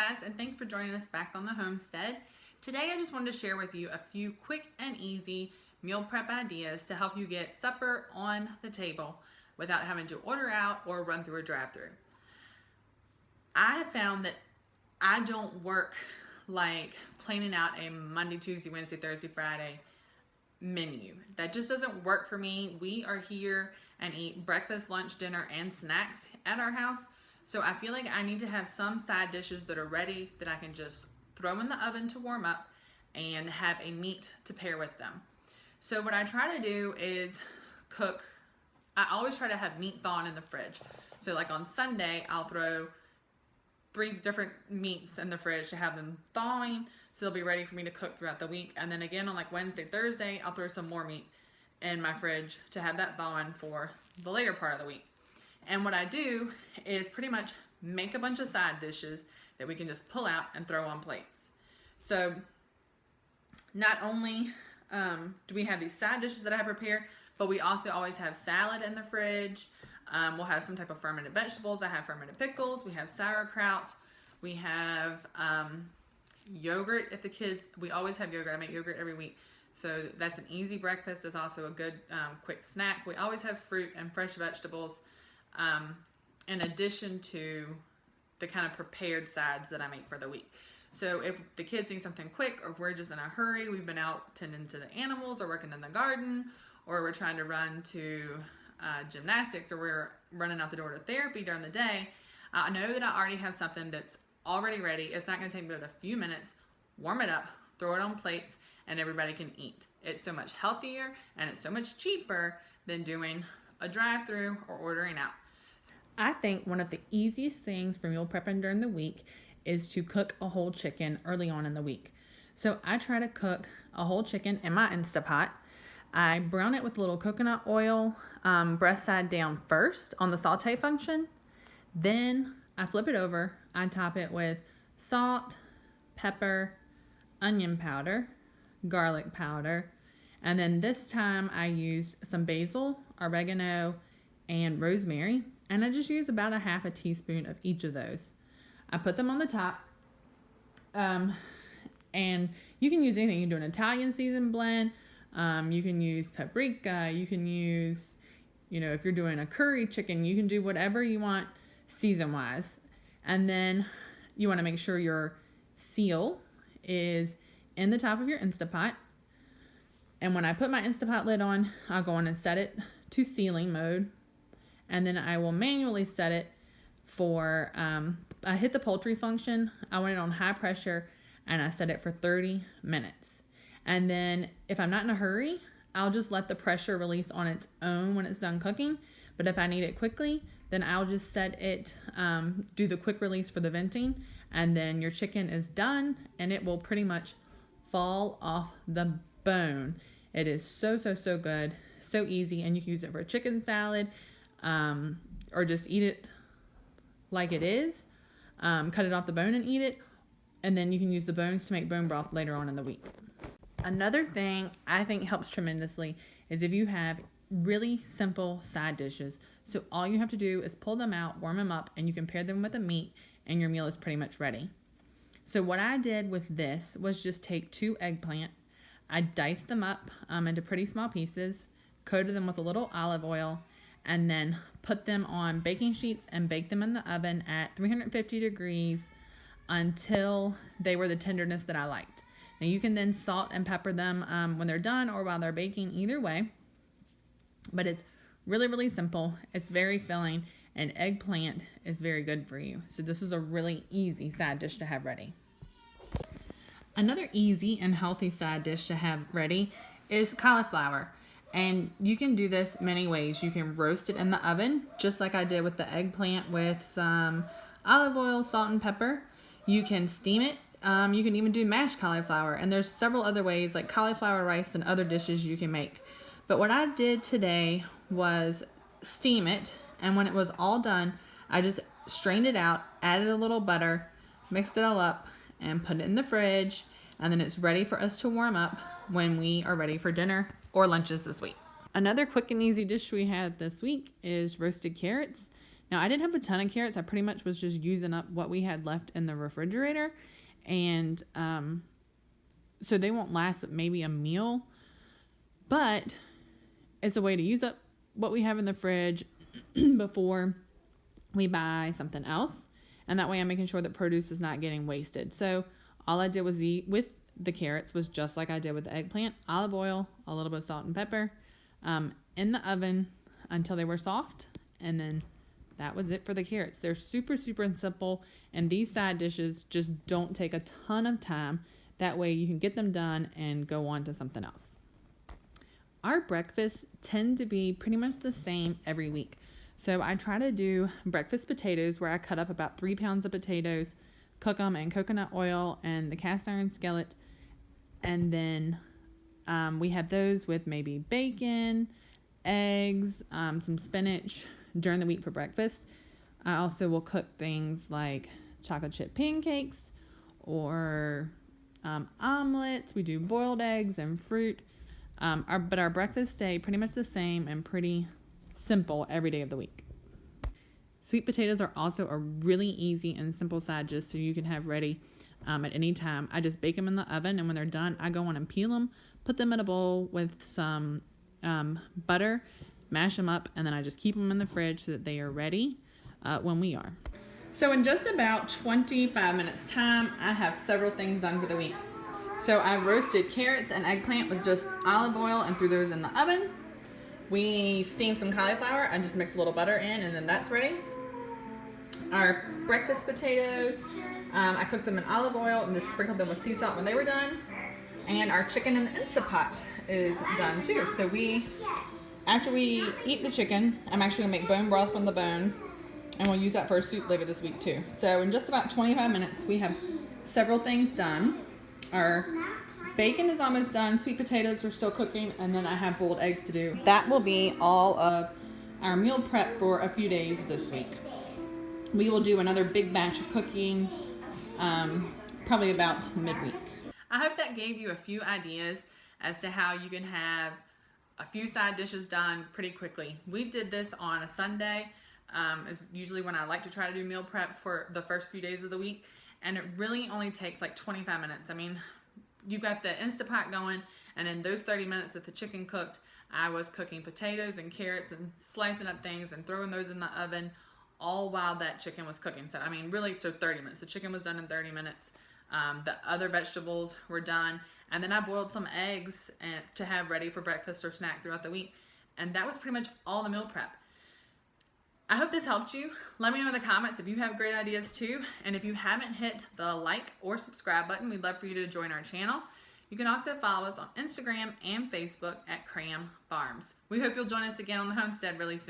guys, and thanks for joining us back on the homestead. Today I just wanted to share with you a few quick and easy meal prep ideas to help you get supper on the table without having to order out or run through a drive-thru. I have found that I don't work like planning out a Monday, Tuesday, Wednesday, Thursday, Friday menu. That just doesn't work for me. We are here and eat breakfast, lunch, dinner, and snacks at our house. So I feel like I need to have some side dishes that are ready that I can just throw in the oven to warm up and have a meat to pair with them. So what I try to do is cook. I always try to have meat thawing in the fridge. So like on Sunday, I'll throw 3 different meats in the fridge to have them thawing so they'll be ready for me to cook throughout the week. And then again on like Wednesday, Thursday, I'll throw some more meat in my fridge to have that thawing for the later part of the week. And what I do is pretty much make a bunch of side dishes that we can just pull out and throw on plates. So not only do we have these side dishes that I have prepared, but we also always have salad in the fridge. We'll have some type of fermented vegetables. I have fermented pickles. We have sauerkraut. We have yogurt if the kids, we always have yogurt. I make yogurt every week. So that's an easy breakfast. It's also a good quick snack. We always have fruit and fresh vegetables in addition to the kind of prepared sides that I make for the week. So if the kids need something quick, or if we're just in a hurry, we've been out tending to the animals or working in the garden, or we're trying to run to gymnastics, or we're running out the door to therapy during the day, I know that I already have something that's already ready. It's not going to take me but a few minutes. Warm it up, throw it on plates, and everybody can eat. It's so much healthier and it's so much cheaper than doing a drive-through or ordering out. I think one of the easiest things for meal prepping during the week is to cook a whole chicken early on in the week. So I try to cook a whole chicken in my Instapot. I brown it with a little coconut oil, breast side down first on the saute function. Then I flip it over. I top it with salt, pepper, onion powder, garlic powder, and then this time I used some basil, oregano, and rosemary, and I just use about a half a teaspoon of each of those. I put them on the top, and you can use anything. You can do an Italian seasoned blend. You can use paprika. You can use, if you're doing a curry chicken, you can do whatever you want season-wise. And then you want to make sure your seal is in the top of your Instapot. And when I put my Instapot lid on, I'll go on and set it to sealing mode. And then I will manually set it for, I hit the poultry function. I want it on high pressure and I set it for 30 minutes. And then if I'm not in a hurry, I'll just let the pressure release on its own when it's done cooking. But if I need it quickly, then I'll just set it, do the quick release for the venting, and then your chicken is done and it will pretty much fall off the bone. It is so good, so easy, and you can use it for a chicken salad, or just eat it like it is. Cut it off the bone and eat it, and then you can use the bones to make bone broth later on in the week. Another thing I think helps tremendously is if you have really simple side dishes. So all you have to do is pull them out, warm them up, and you can pair them with a meat, and your meal is pretty much ready. So what I did with this was just take 2 eggplant. I diced them up into pretty small pieces, coated them with a little olive oil, and then put them on baking sheets and baked them in the oven at 350 degrees until they were the tenderness that I liked. Now you can then salt and pepper them when they're done or while they're baking, either way. But it's really simple. It's very filling, and eggplant is very good for you. So this is a really easy side dish to have ready. Another easy and healthy side dish to have ready is cauliflower. And you can do this many ways. You can roast it in the oven, just like I did with the eggplant, with some olive oil, salt, and pepper. You can steam it. You can even do mashed cauliflower. And there's several other ways, like cauliflower rice and other dishes you can make. But what I did today was steam it. And when it was all done, I just strained it out, added a little butter, mixed it all up, and put it in the fridge. And then it's ready for us to warm up when we are ready for dinner or lunches this week. Another quick and easy dish we had this week is roasted carrots. Now, I didn't have a ton of carrots. I pretty much was just using up what we had left in the refrigerator. And so they won't last but maybe a meal. But it's a way to use up what we have in the fridge before we buy something else. And that way I'm making sure that produce is not getting wasted. So all I did was with the carrots was just like I did with the eggplant. Olive oil, a little bit of salt and pepper in the oven until they were soft. And then that was it for the carrots. They're super, super simple. And these side dishes just don't take a ton of time. That way you can get them done and go on to something else. Our breakfasts tend to be pretty much the same every week. So I try to do breakfast potatoes where I cut up about 3 pounds of potatoes, cook them in coconut oil and the cast iron skillet. And then we have those with maybe bacon, eggs, some spinach during the week for breakfast. I also will cook things like chocolate chip pancakes or omelets. We do boiled eggs and fruit. But our breakfasts stay pretty much the same and pretty simple every day of the week. Sweet potatoes are also a really easy and simple side dish so you can have ready at any time. I just bake them in the oven, and when they're done, I go on and peel them, put them in a bowl with some butter, mash them up, and then I just keep them in the fridge so that they are ready when we are. So in just about 25 minutes time, I have several things done for the week. So I've roasted carrots and eggplant with just olive oil and threw those in the oven. We steamed some cauliflower. I just mixed a little butter in, and then that's ready. Our breakfast potatoes, I cooked them in olive oil and just sprinkled them with sea salt when they were done. And our chicken in the Instapot is done too. So after we eat the chicken, I'm actually gonna make bone broth from the bones, and we'll use that for a soup later this week too. So in just about 25 minutes, we have several things done. Our bacon is almost done, sweet potatoes are still cooking, and then I have boiled eggs to do. That will be all of our meal prep for a few days this week. We will do another big batch of cooking probably about midweek. I hope that gave you a few ideas as to how you can have a few side dishes done pretty quickly. We did this on a Sunday. Is usually when I like to try to do meal prep for the first few days of the week. And it really only takes like 25 minutes. I mean, you got the Instapot going, and in those 30 minutes that the chicken cooked, I was cooking potatoes and carrots and slicing up things and throwing those in the oven, all while that chicken was cooking. So, I mean, really, so 30 minutes. The chicken was done in 30 minutes. The other vegetables were done. And then I boiled some eggs to have ready for breakfast or snack throughout the week. And that was pretty much all the meal prep. I hope this helped you. Let me know in the comments if you have great ideas too. And if you haven't hit the like or subscribe button, we'd love for you to join our channel. You can also follow us on Instagram and Facebook at Cram Farms. We hope you'll join us again on the homestead really soon.